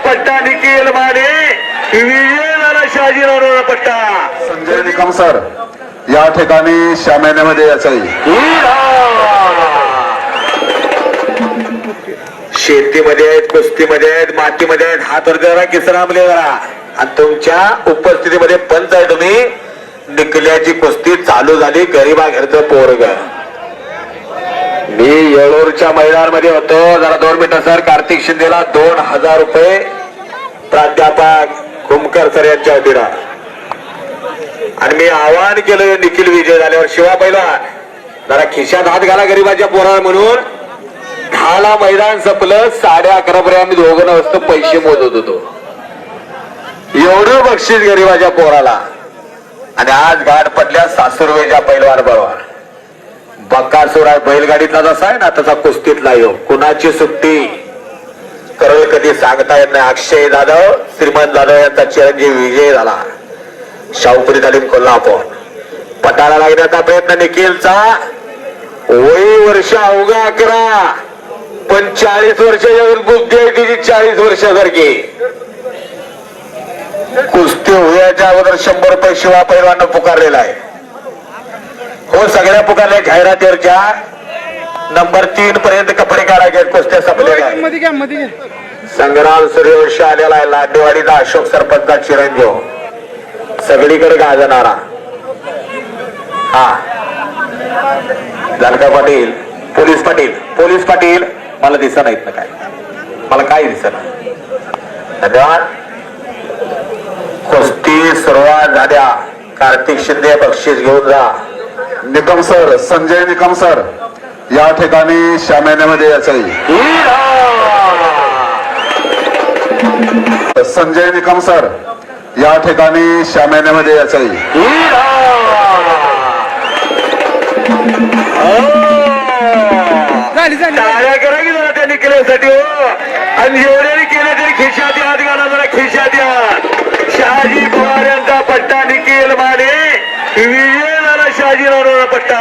पट्टा निखिल माने विजय झाला शहाजीराव पट्टा संजय निकम सर या ठिकाणी श्यामेनेमध्ये याचाही शेतीमध्ये आहेत, कुस्तीमध्ये आहेत, मातीमध्ये आहेत, हात वर जरा किसरामले जरा आणि तुमच्या उपस्थितीमध्ये पंच आहे. तुम्ही निकल्याची कुस्ती चालू झाली. गरीबा घरचं पोरग. मी येळूरच्या मैदानामध्ये होतो. जरा 2 मिनिटं सर. कार्तिक शिंदेला 2000 रुपये प्राध्यापक कुमकर सर यांच्या वतीनं. आणि मी आवाहन केलं निखिल विजय झाल्यावर शिवा पहिला जरा खिशात हात घाला गरीबाच्या पोराला म्हणून. 10ला मैदान संपलं. 11:30 पर्यंत आम्ही दोघं वाजता पैसे मोजत होतो. एवढं बक्षीस गरीबाच्या पोराला. आणि आज गाठ पडल्या सासुरवेच्या पैलवान बरोबर. बक्कासूर आहे बैलगाडीतला जसा आहे ना तसा कुस्तीतला येऊ. कुणाची सुट्टी करल कधी सांगता येत नाही. अक्षय जाधव श्रीमंत जाधव यांचा चिरंजीव विजय झाला. शाहूपुरी तालीम कोल्हापूर. पटाला लागण्याचा प्रयत्न निखिलचा. वय वर्ष अवघा 11 पण 40 वर्षाच्या बुद्धी आहे तिची 40 वर्षासारखी. कुस्ती होण्याच्या अगोदर 100 रुपये शिवा पैलवान पुकारलेला आहे. हो सगळ्या पुकारल्या जाहिरातीवरच्या नंबर 3 पर्यंत कपडे काढायचे. कुस्त्या संपलेल्या. संग्राम सूर्यवंशी आलेला आहे. लांडेवाडीचा अशोक सरपंचा चिरंजीव सगळीकडे गाजणारा. हा जानका पाटील पोलीस पाटील मला दिसत नाहीत ना काय. मला काय दिसत नाही. धन्यवाद. कुस्ती सुरुवात झाल्या. कार्तिक शिंदे बक्षीस घेऊन जा. निकम सर संजय निकम सर या ठिकाणी श्यामेनेमध्ये याचाही संजय निकम सर या ठिकाणी श्यामेनेमध्ये याचाही टाळ्या करा की जरा त्या निकल्यासाठी. हो आणि एवढ्याने केलं तरी खिशात हात घाला जरा खिशात या. शहाजी पवार यांचा पट्टा निखिल माने विजय झाला शहाजीराव पट्टा.